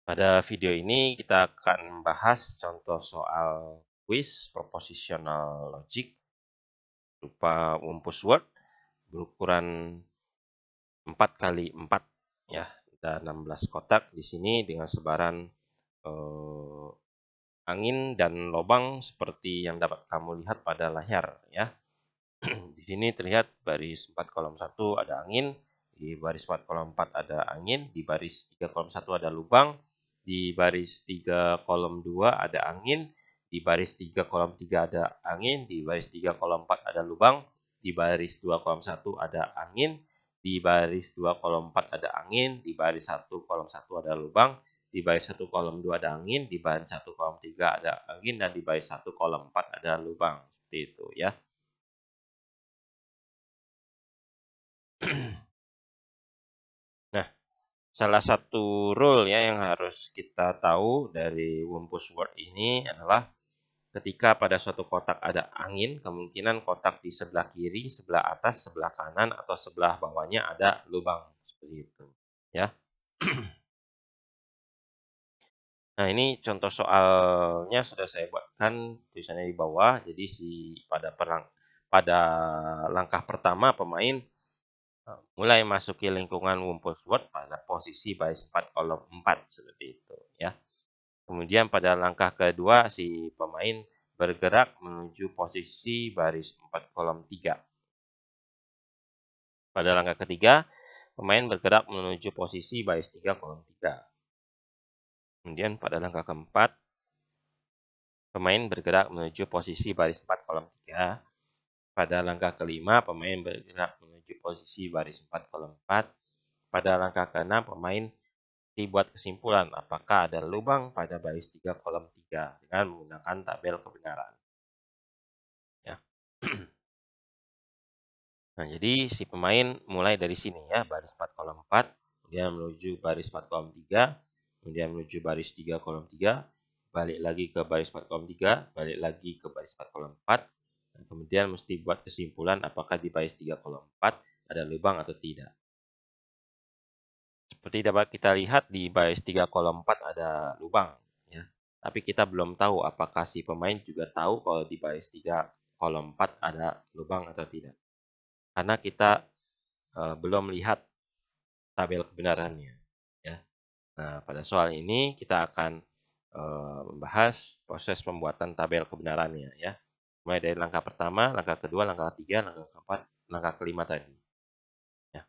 Pada video ini kita akan membahas contoh soal quiz propositional logic berupa rumpus Word berukuran 4x4 ya, ada 16 kotak di sini dengan sebaran angin dan lubang seperti yang dapat kamu lihat pada layar ya. Di sini terlihat baris 4 kolom 1 ada angin, di baris 4 kolom 4 ada angin, di baris 3 kolom 1 ada lubang, di baris 3 kolom 2 ada angin, di baris 3 kolom 3 ada angin, di baris 3 kolom 4 ada lubang, di baris 2 kolom 1 ada angin, di baris 2 kolom 4 ada angin, di baris 1 kolom 1 ada lubang, di baris 1 kolom 2 ada angin, di baris 1 kolom 3 ada angin, dan di baris 1 kolom 4 ada lubang. Seperti itu ya. Nah, salah satu rule ya yang harus kita tahu dari rumpus Word ini adalah ketika pada suatu kotak ada angin, kemungkinan kotak di sebelah kiri, sebelah atas, sebelah kanan, atau sebelah bawahnya ada lubang. Seperti itu. Ya. Nah, ini contoh soalnya sudah saya buatkan tulisannya di bawah. Jadi pada langkah pertama pemain mulai masuki lingkungan rumpus Word pada posisi baris 4 kolom 4 seperti itu ya. Kemudian pada langkah kedua si pemain bergerak menuju posisi baris 4 kolom 3. Pada langkah ketiga, pemain bergerak menuju posisi baris 3 kolom 3. Kemudian pada langkah keempat, pemain bergerak menuju posisi baris 4 kolom 3. Pada langkah kelima, pemain bergerak menuju posisi baris 4 kolom 4. Pada langkah keenam, pemain dibuat kesimpulan apakah ada lubang pada baris 3 kolom 3 dengan menggunakan tabel kebenaran. Ya. Nah, jadi si pemain mulai dari sini ya, baris 4 kolom 4, kemudian menuju baris 4 kolom 3, kemudian menuju baris 3 kolom 3, balik lagi ke baris 4 kolom 3, balik lagi ke baris 4 kolom 4, dan kemudian mesti buat kesimpulan apakah di baris 3 kolom 4 ada lubang atau tidak. Seperti dapat kita lihat di baris 3 kolom 4 ada lubang ya. Tapi kita belum tahu apakah si pemain juga tahu kalau di baris 3 kolom 4 ada lubang atau tidak. Karena kita belum lihat tabel kebenarannya ya. Nah, pada soal ini kita akan membahas proses pembuatan tabel kebenarannya ya. Mulai dari langkah pertama, langkah kedua, langkah ketiga, langkah keempat, langkah kelima tadi. Ya.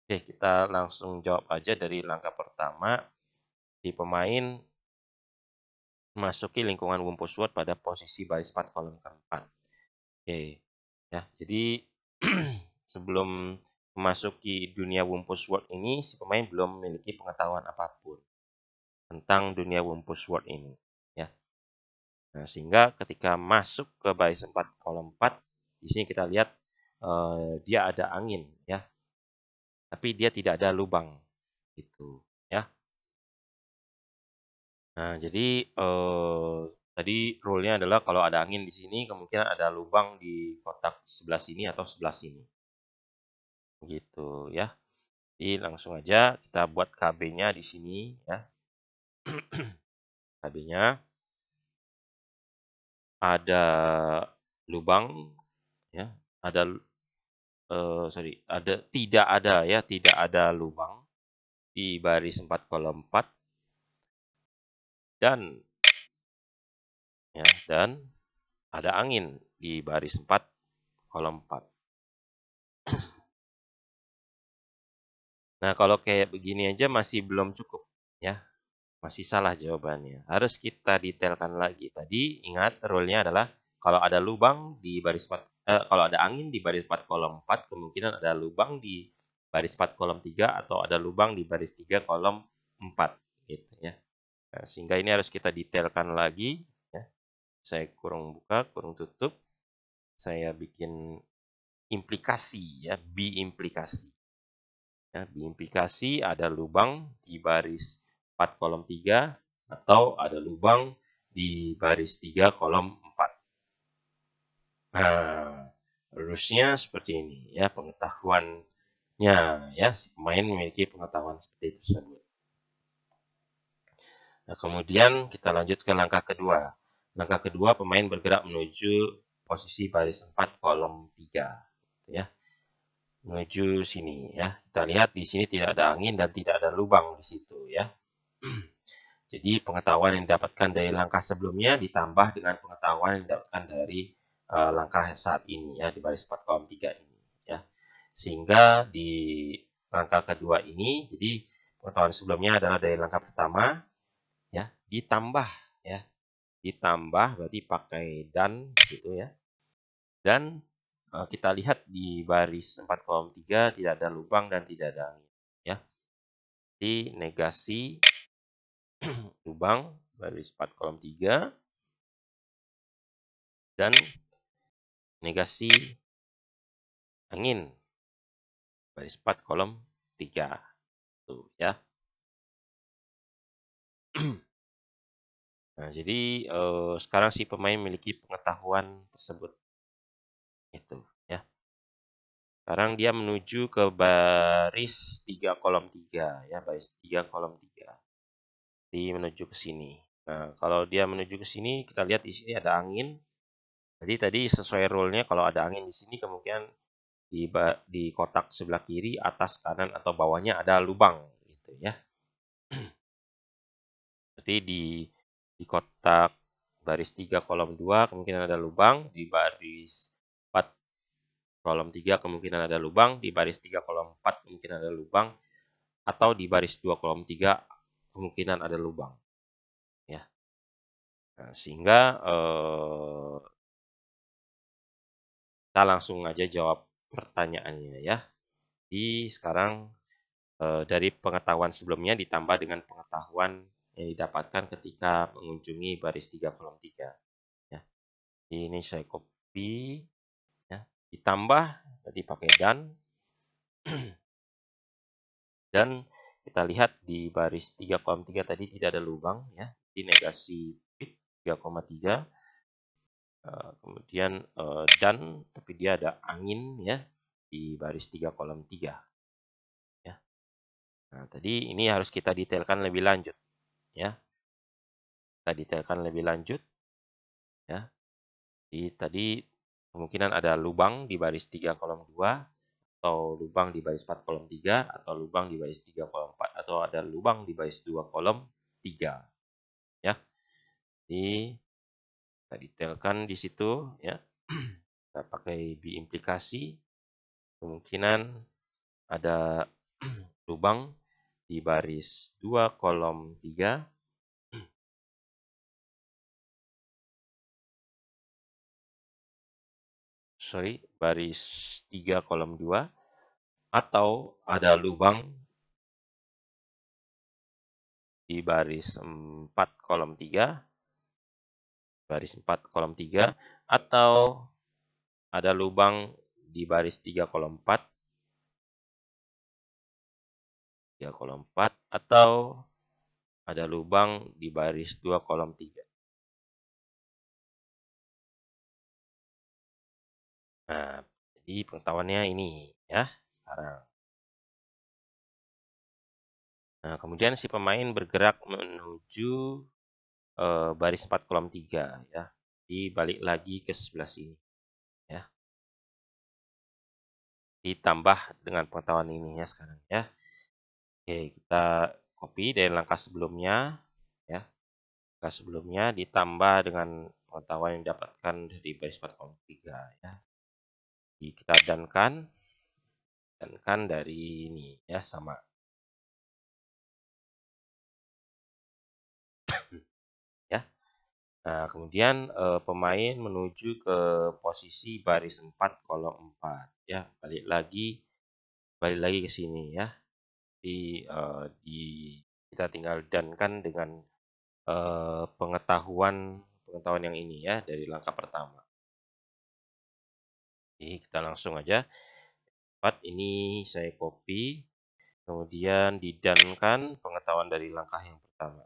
Oke, kita langsung jawab aja dari langkah pertama. Si pemain memasuki lingkungan rumpus Word pada posisi baris 4 kolom keempat. Oke, ya. Jadi sebelum memasuki dunia rumpus Word ini, si pemain belum memiliki pengetahuan apapun tentang dunia rumpus Word ini, ya. Nah, sehingga ketika masuk ke baris 4 kolom 4, di sini kita lihat dia ada angin, ya. Tapi dia tidak ada lubang, gitu, ya. Nah, jadi tadi rule-nya adalah kalau ada angin di sini, kemungkinan ada lubang di kotak sebelah sini atau sebelah sini. Gitu ya. Jadi langsung aja kita buat KB-nya di sini ya. KB-nya ada lubang ya, tidak ada lubang di baris 4 kolom 4 dan ada angin di baris 4 kolom 4. Nah, kalau kayak begini aja masih belum cukup ya. Masih salah jawabannya. Harus kita detailkan lagi. Tadi ingat rule-nya adalah kalau ada lubang di baris 4 kalau ada angin di baris 4 kolom 4, kemungkinan ada lubang di baris 4 kolom 3 atau ada lubang di baris 3 kolom 4 gitu ya. Nah, sehingga ini harus kita detailkan lagi ya. Saya kurung buka, kurung tutup. Saya bikin implikasi ya, B-implikasi. Ya, B-implikasi ada lubang di baris 4 kolom 3 atau ada lubang di baris 3 kolom 4. Nah, rulusnya seperti ini ya, pengetahuannya ya, si pemain memiliki pengetahuan seperti tersebut. Nah, kemudian kita lanjut ke langkah kedua. Langkah kedua, pemain bergerak menuju posisi baris 4 kolom 3, ya. Menuju sini, ya. Kita lihat di sini tidak ada angin dan tidak ada lubang di situ, ya. Jadi pengetahuan yang didapatkan dari langkah sebelumnya ditambah dengan pengetahuan yang didapatkan dari langkah saat ini, ya, di baris 4 kolom 3 ini, ya. Sehingga di langkah kedua ini, jadi pengetahuan sebelumnya adalah dari langkah pertama, ya, ditambah, ya, ditambah berarti pakai dan gitu, ya. Dan kita lihat di baris 4 kolom 3 tidak ada lubang dan tidak ada angin, ya. Jadi negasi lubang baris 4 kolom 3 dan negasi angin baris 4 kolom 3 tuh, ya. Nah, jadi sekarang si pemain memiliki pengetahuan tersebut itu, ya. Sekarang dia menuju ke baris 3 kolom 3, ya, baris 3 kolom 3. Jadi menuju ke sini. Nah, kalau dia menuju ke sini, kita lihat di sini ada angin. Jadi tadi sesuai rule-nya kalau ada angin di sini kemungkinan di kotak sebelah kiri, atas, kanan atau bawahnya ada lubang gitu, ya. Berarti di kotak baris 3 kolom 2 kemungkinan ada lubang, di baris 4 kolom 3 kemungkinan ada lubang, di baris 3 kolom 4 kemungkinan ada lubang, atau di baris 2 kolom 3 kemungkinan ada lubang, ya. Nah, sehingga kita langsung aja jawab pertanyaannya, ya. Jadi sekarang dari pengetahuan sebelumnya ditambah dengan pengetahuan yang didapatkan ketika mengunjungi baris 3 kolom 3, ya. Ini saya copy, ya. Ditambah tadi pakai dan kita lihat di baris 3 kolom 3 tadi tidak ada lubang, ya. Di negasi 3,3, kemudian dan tapi dia ada angin, ya, di baris 3 kolom 3, ya. Nah, tadi ini harus kita detailkan lebih lanjut, ya. Kita detailkan lebih lanjut, ya. Jadi tadi kemungkinan ada lubang di baris 3 kolom 2, atau lubang di baris 4 kolom 3, atau lubang di baris 3 kolom 4, atau ada lubang di baris 2 kolom 3, ya. Jadi kita detailkan di situ, ya. Kita pakai biimplikasi, kemungkinan ada lubang di baris 2 kolom 3, baris 3 kolom 2, atau ada lubang di baris 4 kolom 3, baris 4 kolom 3, atau ada lubang di baris 3 kolom 4, 3 kolom 4, atau ada lubang di baris 2 kolom 3. Nah, jadi pengetahuannya ini, ya, sekarang. Nah, kemudian si pemain bergerak menuju baris 4 kolom 3, ya. Jadi balik lagi ke sebelah sini, ya. Ditambah dengan pengetahuan ini, ya, sekarang, ya. Oke, kita copy dari langkah sebelumnya, ya. Langkah sebelumnya ditambah dengan pengetahuan yang didapatkan dari baris 4 kolom 3, ya. Jadi kita dankan dari ini, ya, sama. Ya. Nah, kemudian pemain menuju ke posisi baris 4 kolom 4, ya. Balik lagi ke sini, ya. Di kita tinggal dankan dengan pengetahuan yang ini, ya, dari langkah pertama. Jadi kita langsung aja. Ini saya copy, kemudian didankan pengetahuan dari langkah yang pertama.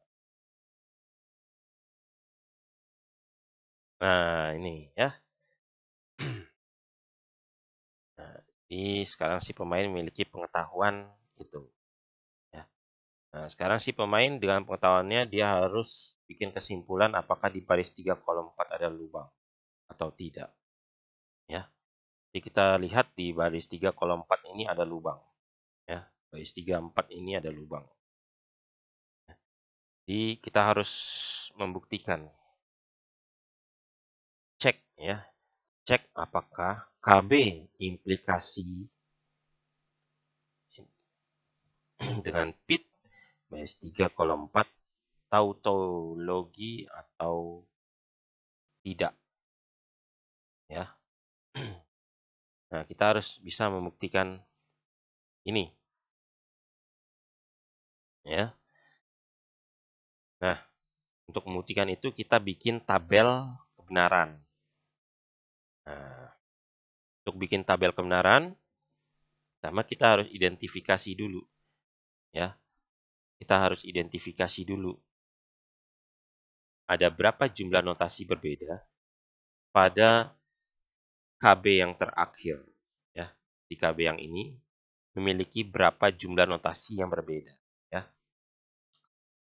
Nah, ini, ya. Nah, jadi sekarang si pemain memiliki pengetahuan itu, ya. Nah, sekarang si pemain dengan pengetahuannya dia harus bikin kesimpulan apakah di baris 3 kolom 4 ada lubang atau tidak. Ya. Jadi kita lihat di baris 3 kolom 4 ini ada lubang. Ya. Baris 3, 4 ini ada lubang. Jadi kita harus membuktikan. Cek ya. Cek apakah KB implikasi dengan PIT baris 3 kolom 4 tautologi atau tidak. Ya. Nah, kita harus bisa membuktikan ini. Ya. Nah, untuk membuktikan itu kita bikin tabel kebenaran. Nah, untuk bikin tabel kebenaran, pertama kita harus identifikasi dulu. Ya, kita harus identifikasi dulu. Ada berapa jumlah notasi berbeda pada KB yang terakhir. Ya, di KB yang ini memiliki berapa jumlah notasi yang berbeda. Ya,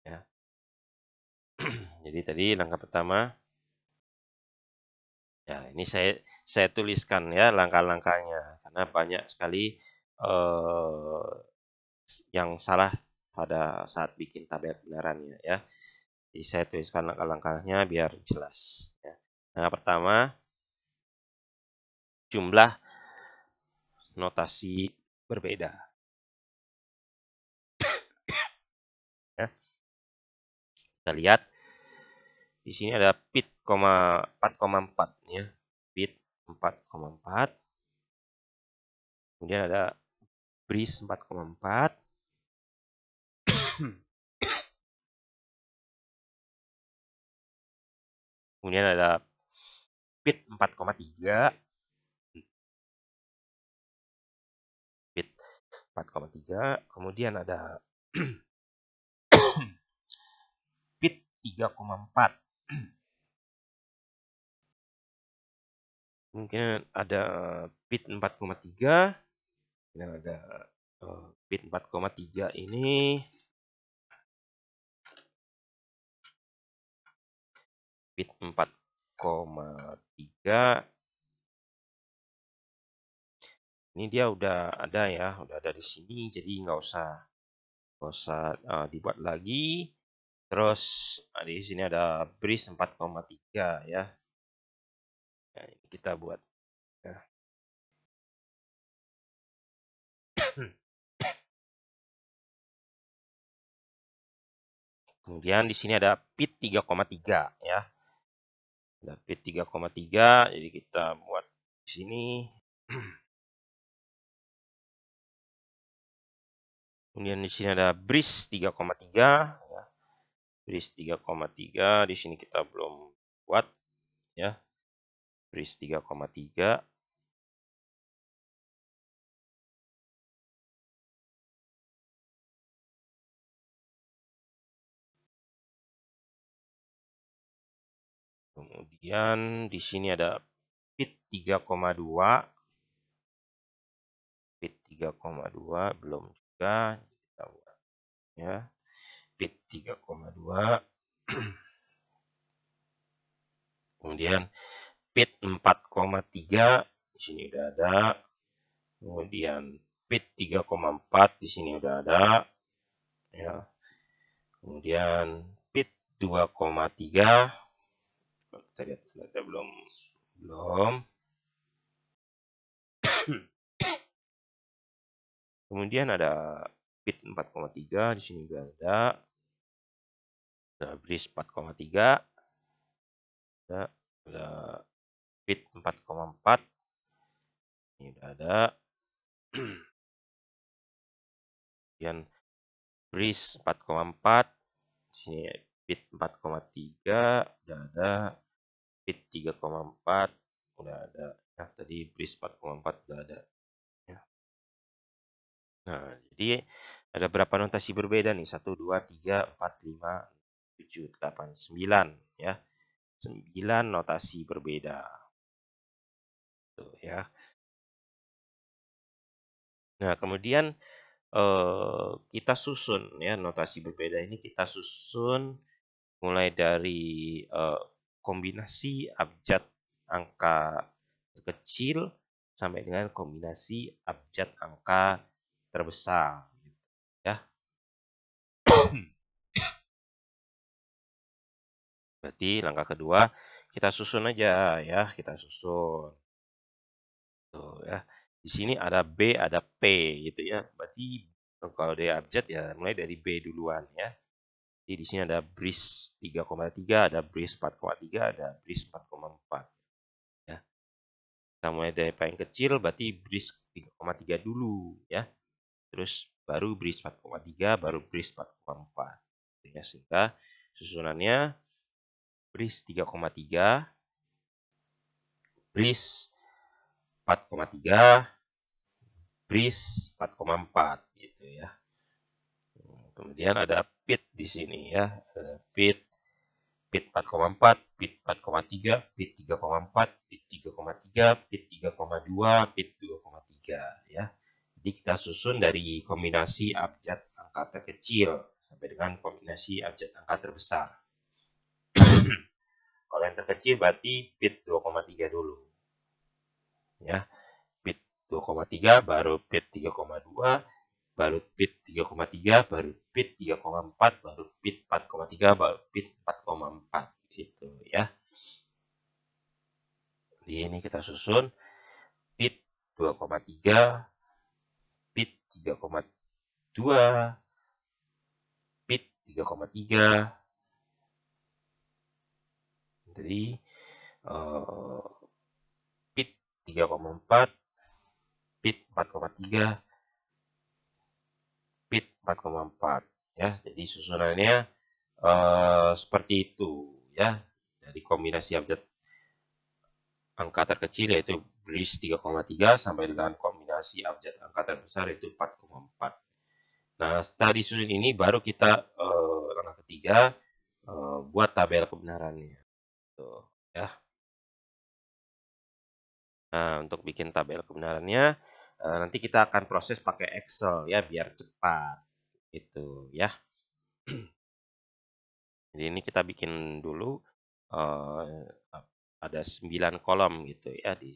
ya. Jadi tadi langkah pertama, ya ini saya tuliskan ya langkah-langkahnya karena banyak sekali yang salah pada saat bikin tabel kebenarannya ya. Jadi saya tuliskan langkah-langkahnya biar jelas. Ya. Langkah pertama, jumlah notasi berbeda. Ya. Kita lihat di sini ada PIT 4,4 ya. PIT 4,4. Kemudian ada BRIS 4,4. Kemudian ada PIT 4,3. PIT 4,3. Kemudian ada PIT 3,4. Mungkin ada PIT 4,3. Dan ada PIT 4,3 ini. PIT 4,3. Ini dia udah ada ya, udah ada di sini, jadi nggak usah dibuat lagi. Terus di sini ada BRIS 4,3 ya. Nah, ini kita buat. Ya. Kemudian di sini ada PIT 3,3 ya. Ada PIT 3,3, jadi kita buat di sini. Kemudian di sini ada BRIS 3,3 ya. BRIS 3,3 di sini kita belum buat ya. BRIS 3,3. Kemudian di sini ada PIT 3,2. PIT 3,2 belum juga kita buat ya. PIT 3,2. Kemudian PIT 4,3 di sini udah ada. Kemudian PIT 3,4 di sini udah ada ya. Kemudian PIT 2,3 kita lihat ternyata belum. Kemudian ada PIT 4,3 di sini juga ada. Ada BRIS 4,3. Ada PIT 4,4. Ini udah ada. Kemudian BRIS 4,4. Di sini PIT 4,3 udah ada. PIT 3,4 udah ada. Nah, tadi BRIS 4,4 udah ada. Ya. Nah, jadi ada berapa notasi berbeda nih? 1, 2, 3, 4, 5, 7, 8, 9 ya. 9 notasi berbeda. Tuh ya. Nah, kemudian kita susun ya, notasi berbeda ini kita susun mulai dari kombinasi abjad angka kecil sampai dengan kombinasi abjad angka terbesar ya. Berarti langkah kedua kita susun aja ya, kita susun. Tuh ya. Di sini ada B, ada P gitu ya. Berarti kalau dari abjad ya mulai dari B duluan ya. Jadi di sini ada bris 3,3, ada bris 4,3, ada bris 4,4 ya. Kita mulai dari paling kecil berarti bris 3,3 dulu ya. Terus baru bris 4,3, baru bris 4,4 ya. Sehingga susunannya bris 3,3, bris 4,3, bris 4,4 gitu ya. Kemudian ada pit di sini ya. Ada pit 4,4, pit 4,3, pit 3,4, pit 3,3, pit 3,2, pit 2,3 ya. Jadi kita susun dari kombinasi abjad angka terkecil sampai dengan kombinasi abjad angka terbesar. Kalau yang terkecil berarti pit 2,3 dulu. Ya. Pit 2,3 baru pit 3,2, baru pit 3,3, baru pit 3,4, baru pit 4,3, baru pit 4,4 gitu ya. Di ini kita susun pit 2,3, pit 3,2, pit 3,3. Jadi pit 3,4, pit 4,3, pit 4,4 ya. Jadi susunannya seperti itu ya. Dari kombinasi abjad angka terkecil yaitu bris 3,3 sampai dengan kombinasi abjad angka terbesar yaitu 4,4. Nah, setelah disusun ini baru kita langkah ketiga buat tabel kebenarannya. Tuh, ya. Nah, untuk bikin tabel kebenarannya nanti kita akan proses pakai Excel ya biar cepat. Itu ya. Jadi ini kita bikin dulu ada 9 kolom gitu ya di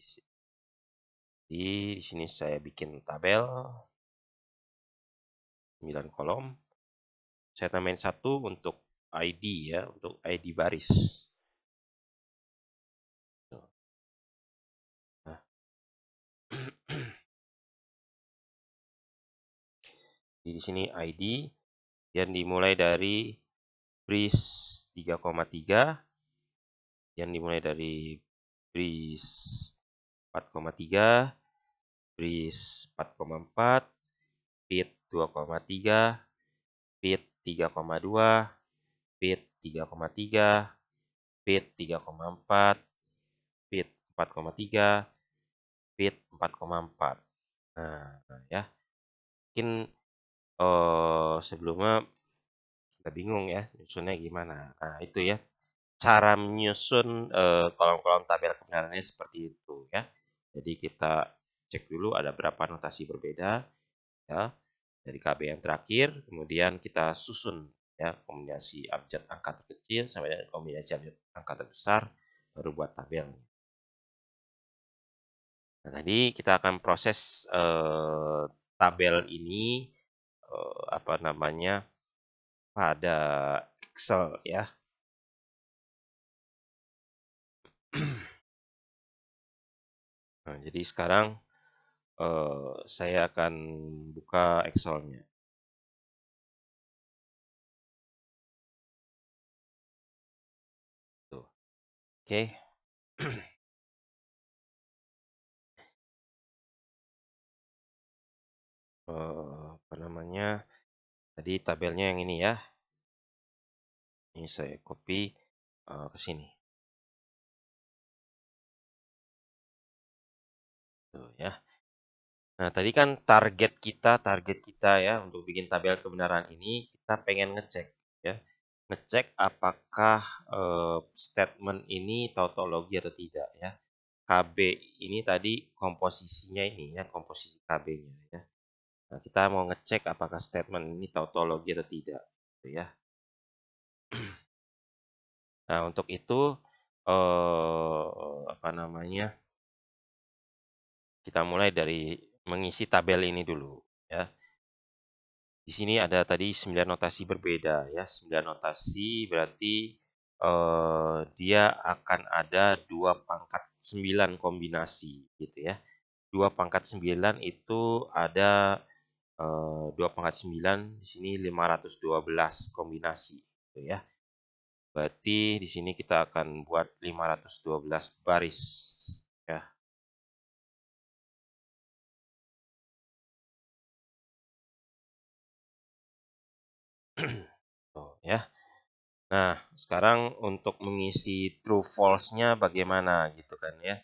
sini saya bikin tabel 9 kolom. Saya tambahin 1 untuk ID ya, untuk ID baris. Nah. Di sini ID yang dimulai dari bris 3,3, yang dimulai dari bris 4,3, bris 4,4, pit 2,3, pit 3,2, pit 3,3, pit 3,4, pit 4,3, pit 4,4. Nah, ya. Mungkin sebelumnya kita bingung ya nyusunnya gimana. Nah, itu ya. Cara menyusun kolom-kolom tabel kebenarannya seperti itu ya. Jadi kita cek dulu ada berapa notasi berbeda ya dari KB yang terakhir, kemudian kita susun ya kombinasi abjad angka terkecil sampai dengan kombinasi abjad angka terbesar baru buat tabel. Nah, tadi kita akan proses tabel ini apa namanya pada Excel ya. Nah, jadi sekarang saya akan buka Excel-nya. Tuh. Oke. Apa namanya? Tadi tabelnya yang ini ya. Ini saya copy ke sini. Tuh ya. Nah, tadi kan target kita ya untuk bikin tabel kebenaran ini kita pengen ngecek ya. Ngecek apakah statement ini tautologi atau tidak ya. KB ini tadi komposisinya ini ya, komposisi KB-nya ya. Nah, kita mau ngecek apakah statement ini tautologi atau tidak, gitu ya. Nah, untuk itu apa namanya? Kita mulai dari mengisi tabel ini dulu, ya. Di sini ada tadi 9 notasi berbeda, ya. 9 notasi berarti dia akan ada 2 pangkat 9 kombinasi, gitu ya. 2 pangkat 9 itu ada 2 pangkat 9 di sini 512 kombinasi, gitu ya. Berarti di sini kita akan buat 512 baris, ya. Tuh, ya. Nah, sekarang untuk mengisi true false-nya bagaimana gitu kan ya.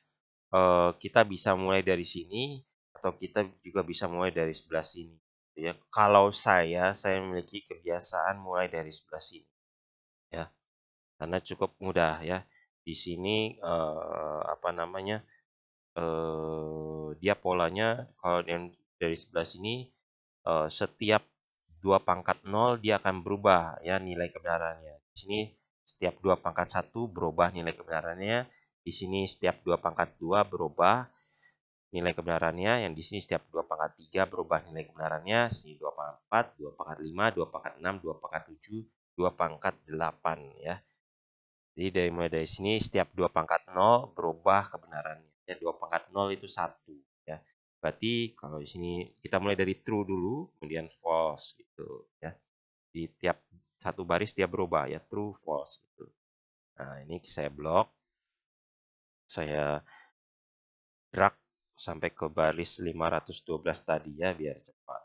Kita bisa mulai dari sini atau kita juga bisa mulai dari sebelah sini, gitu ya. Kalau saya memiliki kebiasaan mulai dari sebelah sini, ya. Karena cukup mudah ya. Di sini apa namanya? Dia polanya kalau yang dari sebelah sini setiap 2 pangkat 0 dia akan berubah ya nilai kebenarannya. Di sini setiap 2 pangkat 1 berubah nilai kebenarannya. Di sini setiap 2 pangkat 2 berubah nilai kebenarannya. Yang di sini setiap 2 pangkat 3 berubah nilai kebenarannya. Sini 2 pangkat 4, 2 pangkat 5, 2 pangkat 6, 2 pangkat 7, 2 pangkat 8 ya. Jadi mulai dari sini setiap 2 pangkat 0 berubah kebenarannya. Ya, 2 pangkat 0 itu 1 ya. Berarti kalau di sini kita mulai dari true dulu, kemudian false gitu ya. Di tiap satu baris dia berubah ya, true, false gitu. Nah, ini saya blok. Saya drag sampai ke baris 512 tadi ya biar cepat.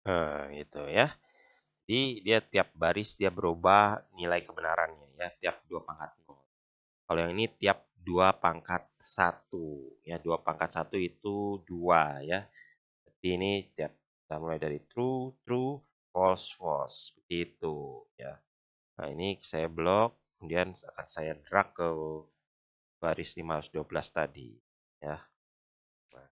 Nah, gitu ya. Jadi dia tiap baris dia berubah nilai kebenarannya ya, tiap 2 pangkat 0. Kalau yang ini tiap 2 pangkat 1 ya, 2 pangkat 1 itu 2 ya. Jadi ini setiap kita mulai dari true, true, false, false. Seperti itu ya. Nah, ini saya blok, kemudian akan saya drag ke baris 512 tadi ya. Nah,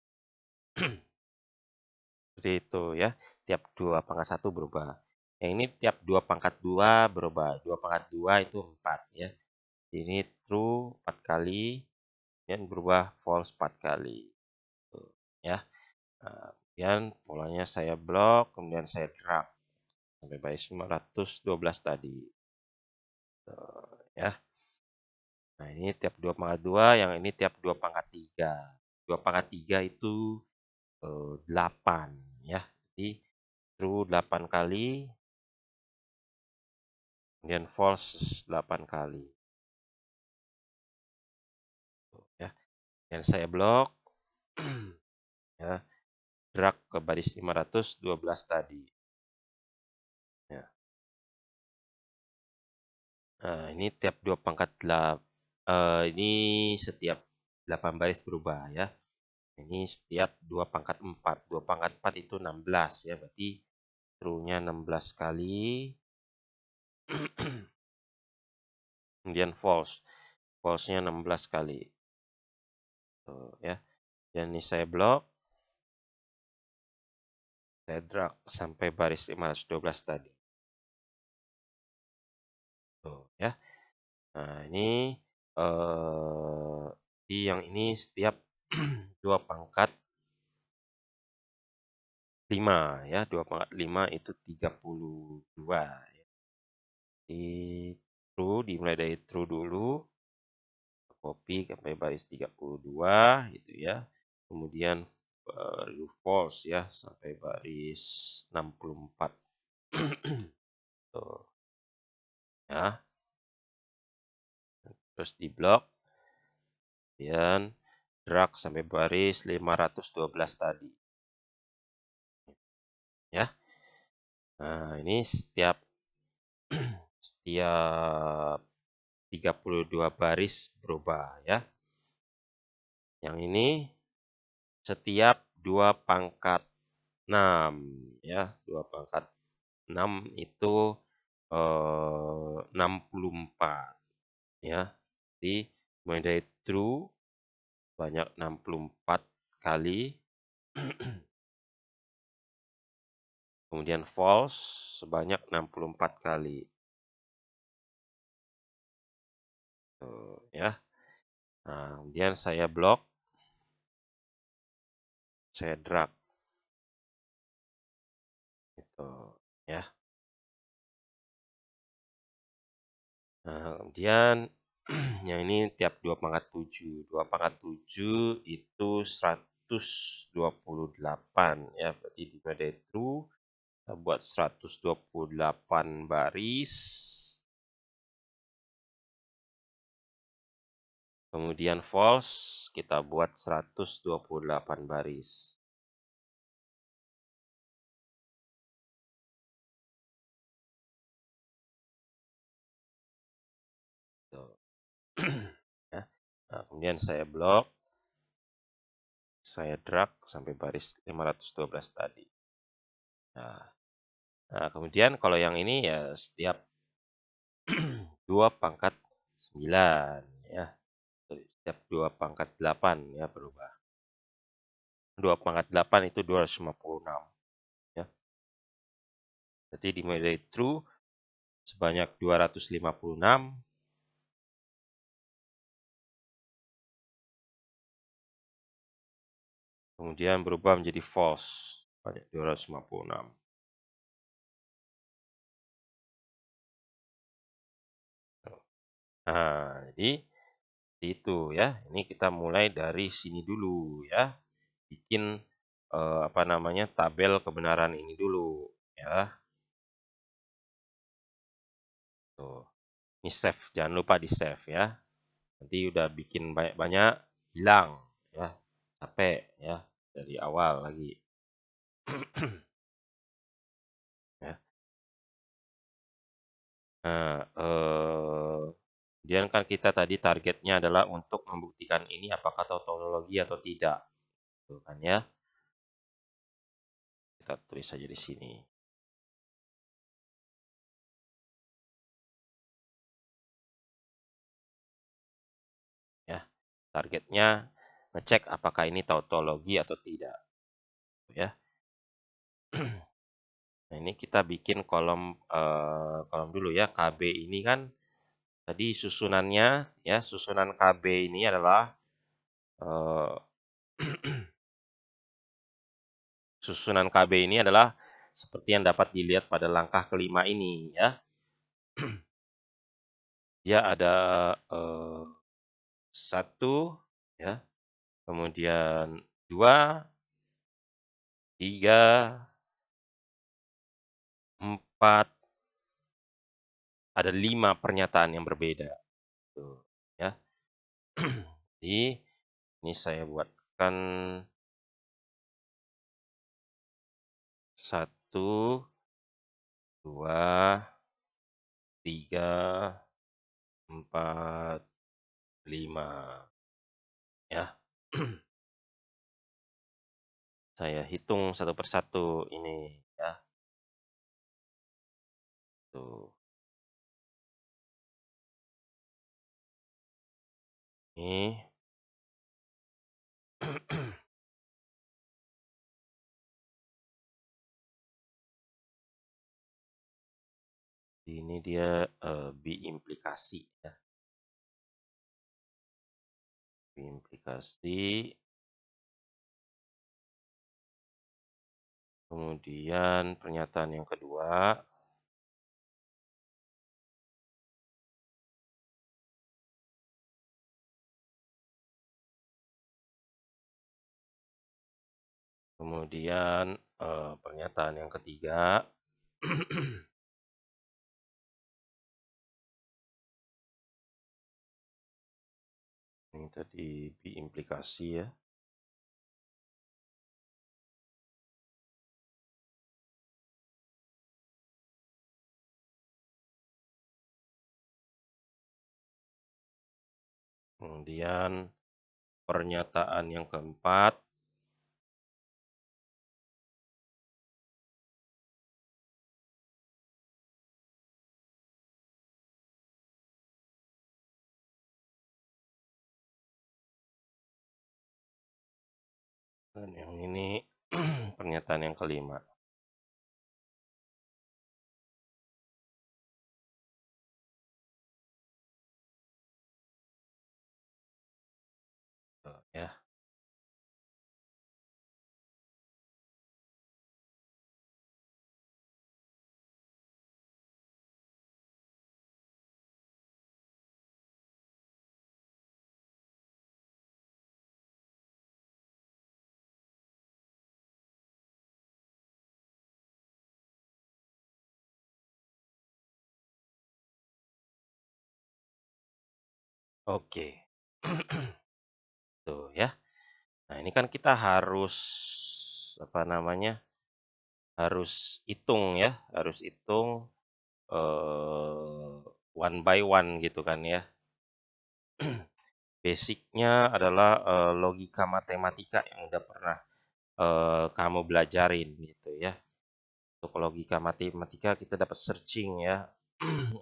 seperti itu ya. Tiap 2 pangkat 1 berubah. Yang ini tiap 2 pangkat 2 berubah. 2 pangkat 2 itu 4 ya. Ini true 4 kali dan berubah false 4 kali. Tuh, ya. Nah, kemudian polanya saya blok, kemudian saya drag sampai baris 512 tadi. Tuh, ya. Nah, ini tiap 2 pangkat 2, yang ini tiap 2 pangkat 3. 2 pangkat 3 itu 8 ya. Jadi true 8 kali, kemudian false 8 kali. Tuh, ya. Dan saya blok ya, drag ke baris 512 tadi. Ya. Nah, ini tiap 2 pangkat 8. Ini setiap 8 baris berubah ya. Ini setiap 2 pangkat 4. 2 pangkat 4 itu 16 ya. Berarti true-nya 16 kali. Kemudian false. False-nya 16 kali. Tuh, ya. Dan ini saya blok. Saya drag sampai baris 512 tadi. Tuh, ya. Nah, ini di yang ini setiap 2 pangkat 5 ya, 2 pangkat 5 itu 32 ya. Di true dimulai dari true dulu, copy sampai baris 32 gitu ya. Kemudian false ya sampai baris 64. Tuh, ya. Terus di blok dan drag sampai baris 512 tadi. Ya. Nah, ini setiap 32 baris berubah ya. Yang ini setiap 2 pangkat 6 ya, 2 pangkat 6 itu 64 ya. Jadi mulai dari true banyak 64 kali, kemudian false sebanyak 64 kali. Tuh, ya. Nah, kemudian saya blok, saya drag gitu ya. Nah, kemudian yang ini tiap 2/7. 2/7 itu 128 ya. Berarti dimulai dari true, kita buat 128 baris. Kemudian false, kita buat 128 baris. Tuh. Ya. Nah, kemudian saya blok, saya drag sampai baris 512 tadi. Nah, kemudian kalau yang ini ya setiap 2/9 ya. Setiap 2/8 ya berubah. 2/8 itu 256 ya. Jadi dimulai dari true sebanyak 256, kemudian berubah menjadi false sebanyak 256. Nah, jadi itu ya. Ini kita mulai dari sini dulu ya. Bikin apa namanya tabel kebenaran ini dulu ya. Tuh. Ini save, jangan lupa di save ya. Nanti udah bikin banyak-banyak hilang ya. Capek ya dari awal lagi. Ya. Nah, kemudian kan kita tadi targetnya adalah untuk membuktikan ini apakah tautologi atau tidak. Tuh kan ya. Kita tulis saja di sini. Ya. Targetnya ngecek apakah ini tautologi atau tidak. Ya. Nah, ini kita bikin kolom dulu ya. KB ini kan tadi susunannya ya, susunan KB ini adalah susunan KB ini adalah seperti yang dapat dilihat pada langkah kelima ini ya. Dia ada 1 ya, kemudian 2, 3, 4, ada 5 pernyataan yang berbeda. Tuh, ya. Jadi ini saya buatkan 1, 2, 3, 4, 5 ya. Saya hitung satu persatu ini ya. Tuh. Ini ini dia biimplikasi ya. Biimplikasi. Kemudian pernyataan yang kedua. Kemudian pernyataan yang ketiga. Ini tadi biimplikasi ya. Kemudian pernyataan yang keempat. Dan yang ini pernyataan yang kelima. Tuh, ya. Oke. Tuh ya. Nah, ini kan kita harus apa namanya? Harus hitung ya, harus hitung one by one gitu kan ya. Basicnya adalah logika matematika yang udah pernah kamu belajarin gitu ya. Untuk logika matematika kita dapat searching ya,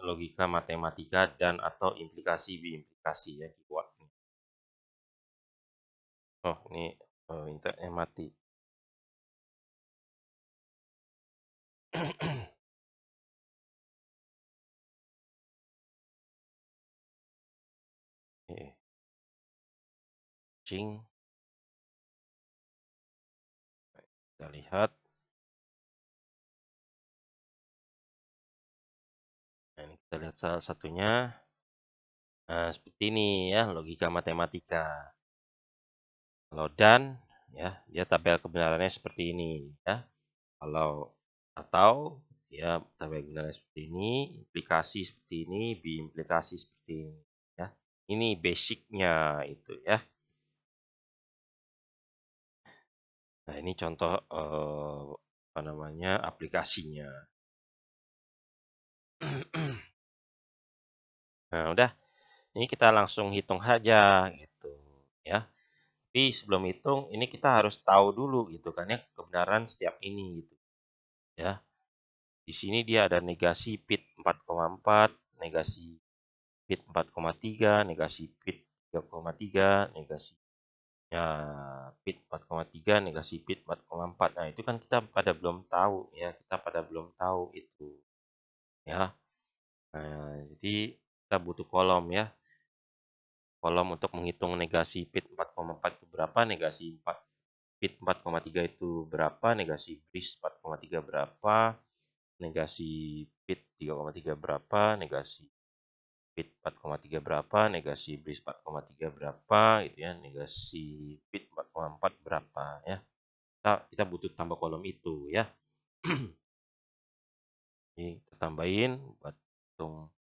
logika matematika dan atau implikasi biimplikasi ya keywordnya. Oh ini internetnya mati. Searching, kita lihat. Nah, ini kita lihat salah satunya. Nah, seperti ini ya logika matematika. Kalau dan ya, dia tabel kebenarannya seperti ini ya. Kalau atau ya tabel kebenarannya seperti ini, implikasi seperti ini, biimplikasi seperti ini ya. Ini basicnya itu ya. Nah, ini contoh apa namanya? Aplikasinya. Nah, udah. Ini kita langsung hitung saja gitu ya. Tapi sebelum hitung, ini kita harus tahu dulu gitu kan ya kebenaran setiap ini gitu ya. Di sini dia ada negasi pit 4,4, negasi pit 4,3, negasi pit 3,3, negasi ya pit 4,3, negasi pit 4,4. Nah, itu kan kita pada belum tahu ya, kita pada belum tahu itu ya. Nah, jadi kita butuh kolom ya. Kolom untuk menghitung negasi pit 4,4 itu berapa, negasi 4 pit 4,3 itu berapa, negasi bris 4,3 berapa, negasi pit 3,3 berapa, negasi pit 4,3 berapa, negasi bris 4,3 berapa, gitu ya, negasi pit 4,4 berapa ya. Kita butuh tambah kolom itu ya. Jadi kita tambahin buat hitung.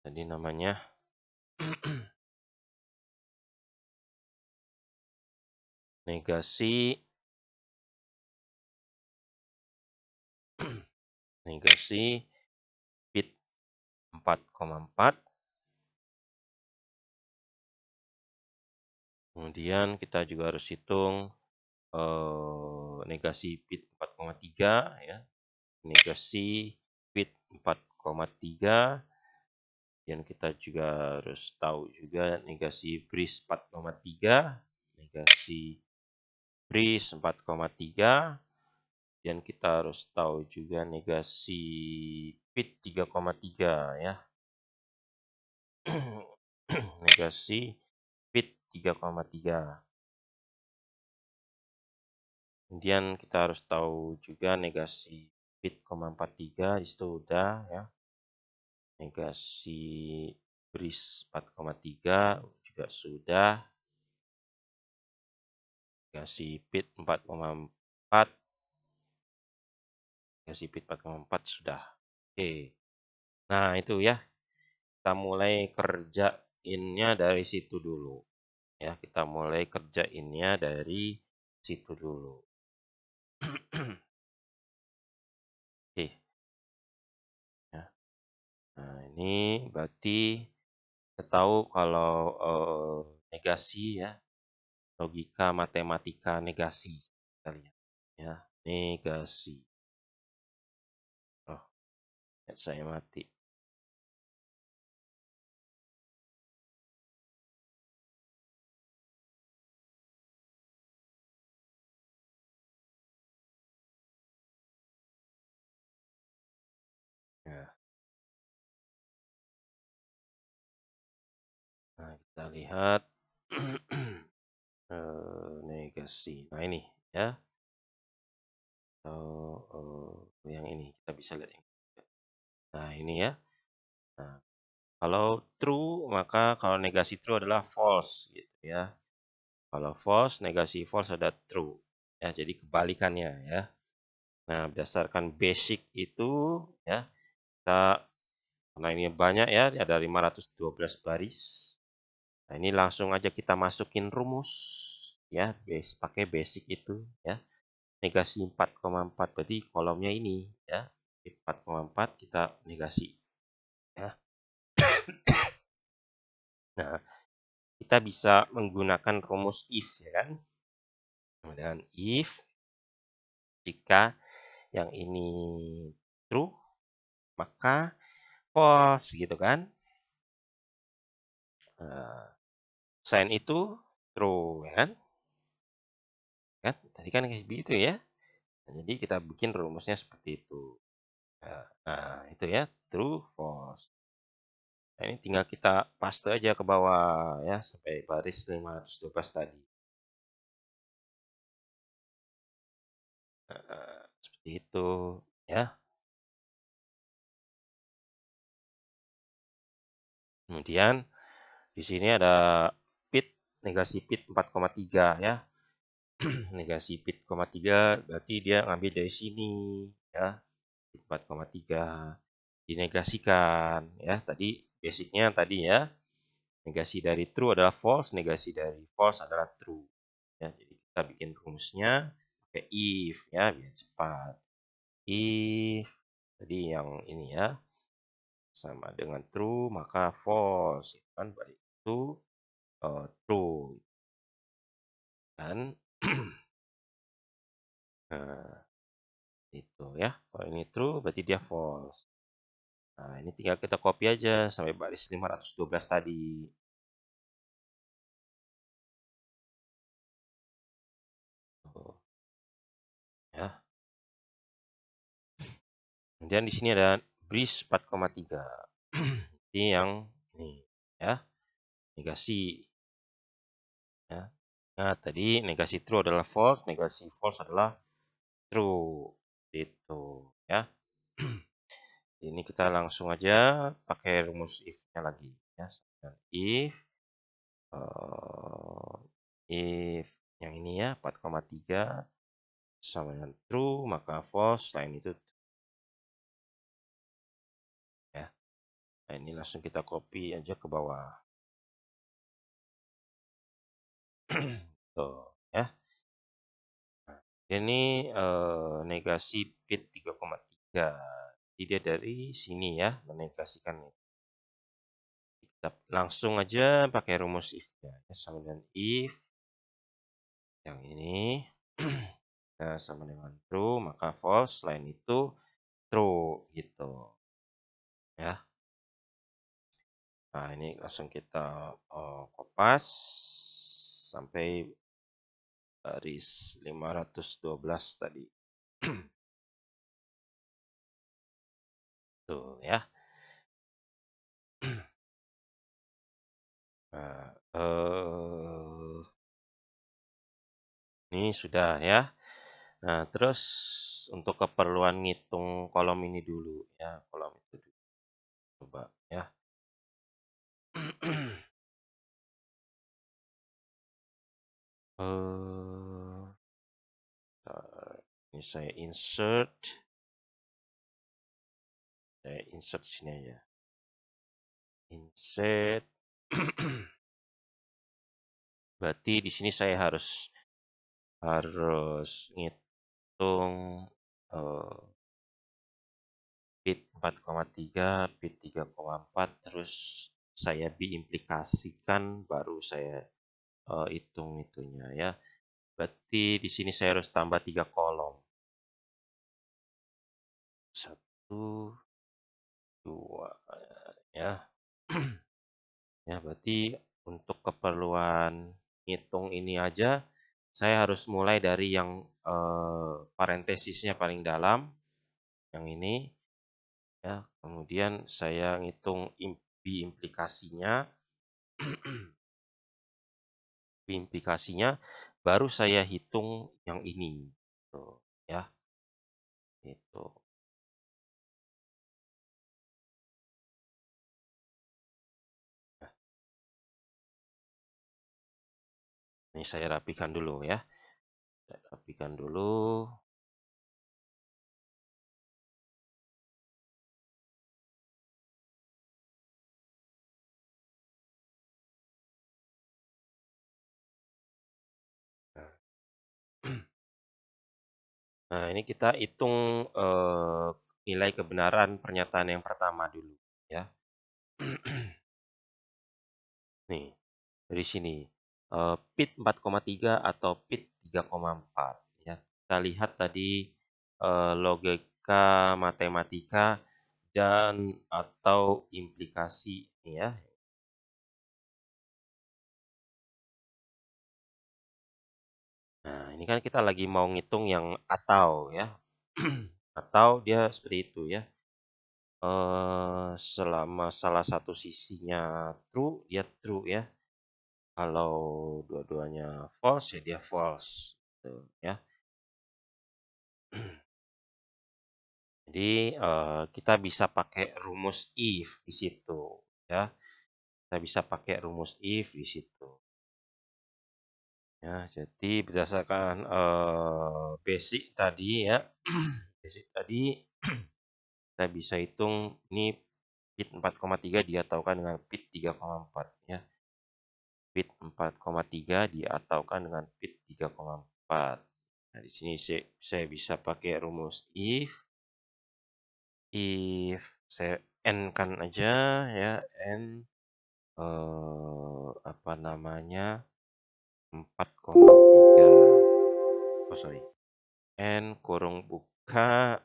Jadi namanya negasi pit 4,4. Kemudian kita juga harus hitung negasi pit 4,3 ya. Negasi pit 4,3, dan kita juga harus tahu juga negasi bris 4,3, negasi bris 4,3, dan kita harus tahu juga negasi pit 3,3 ya. Negasi pit 3,3. Kemudian kita harus tahu juga negasi pit 0,43, di situ udah ya. Negasi bris 4,3 juga sudah. Negasi pit 4,4. Negasi pit 4,4 sudah. Oke. Nah, itu ya. Kita mulai kerjainnya dari situ dulu. Ya, kita mulai kerjainnya dari situ dulu. Oke. Ya. Nah, ini berarti kita tahu kalau negasi ya. Logika matematika negasi. Kita lihat. Ya, negasi. Oh, saya mati. Nah, kita lihat negasi. Nah, ini ya. Atau yang ini kita bisa lihat yang. Nah, ini ya. Nah, kalau true maka kalau negasi true adalah false gitu ya. Kalau false, negasi false ada true. Ya, jadi kebalikannya ya. Nah, berdasarkan basic itu ya, kita karena ini banyak ya, ada 512 baris. Nah, ini langsung aja kita masukin rumus ya, pakai basic itu ya. Negasi 4,4 berarti kolomnya ini ya. 4,4 kita negasi ya. Nah, kita bisa menggunakan rumus if ya kan. Kemudian if jika yang ini true maka false gitu kan. Sign itu true ya kan. Tadi kan kayak begitu ya. Nah, jadi kita bikin rumusnya seperti itu. Nah, itu ya true false. Nah, ini tinggal kita paste aja ke bawah ya sampai baris 512 tadi. Seperti itu ya. Kemudian di sini ada pit negasi pit 4,3 ya. Negasi pit 4,3 berarti dia ngambil dari sini ya. 4,3 dinegasikan ya. Tadi basicnya tadi ya. Negasi dari true adalah false, negasi dari false adalah true. Ya, jadi kita bikin rumusnya pakai if ya biar cepat. If tadi yang ini ya sama dengan true maka false kan balik itu true dan nah, itu ya. Kalau ini true berarti dia false. Nah, ini tinggal kita copy aja sampai baris 512 tadi. Tuh, ya. Kemudian di sini ada bris 4,3. Ini yang ini ya, negasi ya. Nah, tadi negasi true adalah false, negasi false adalah true. Itu ya. Ini kita langsung aja pakai rumus if-nya lagi ya. If if yang ini ya 4,3 sama dengan true maka false lain itu ya. Nah, ini langsung kita copy aja ke bawah. Tuh ya. Nah, ini negasi bit 3,3. Jadi dia dari sini ya menegasikan. Kita langsung aja pakai rumus if-nya. Sama dengan if yang ini ya, sama dengan true maka false lain itu true gitu ya. Nah, ini langsung kita kopas sampai baris 512 tadi. Tuh ya. Nah, ini sudah ya. Nah, terus untuk keperluan ngitung kolom ini dulu ya, kolom itu dulu. Coba ya. Ini saya insert sini aja. Insert. Berarti di sini saya harus ngitung bit 4,3, bit 3,4, terus saya diimplikasikan baru saya hitung itunya ya. Berarti di sini saya harus tambah 3 kolom. 1, 2 ya. Ya, berarti untuk keperluan ngitung ini aja saya harus mulai dari yang parentesisnya paling dalam yang ini ya. Kemudian saya ngitung biimplikasinya Implikasinya baru saya hitung yang ini. Tuh, ya, itu. Ini saya rapikan dulu ya. Saya rapikan dulu. Nah, nah, ini kita hitung nilai kebenaran pernyataan yang pertama dulu ya. Nih, dari sini PIT 4,3 atau PIT 3,4 ya. Kita lihat tadi logika matematika dan atau implikasi ini ya. Nah, ini kan kita lagi mau ngitung yang atau ya. Atau dia seperti itu ya. Selama salah satu sisinya true, dia true ya. Kalau dua-duanya false, ya dia false. Gitu, ya. Jadi kita bisa pakai rumus if di situ, ya. Kita bisa pakai rumus if di situ. Ya, jadi berdasarkan basic tadi ya, basic tadi kita bisa hitung ini PIT 4,3 diataukan dengan PIT 3,4 ya. PIT 4,3 diataukan dengan PIT 3,4. Nah, di sini saya bisa pakai rumus if saya n kan aja ya, n apa namanya 4,3. Oh sorry, n kurung buka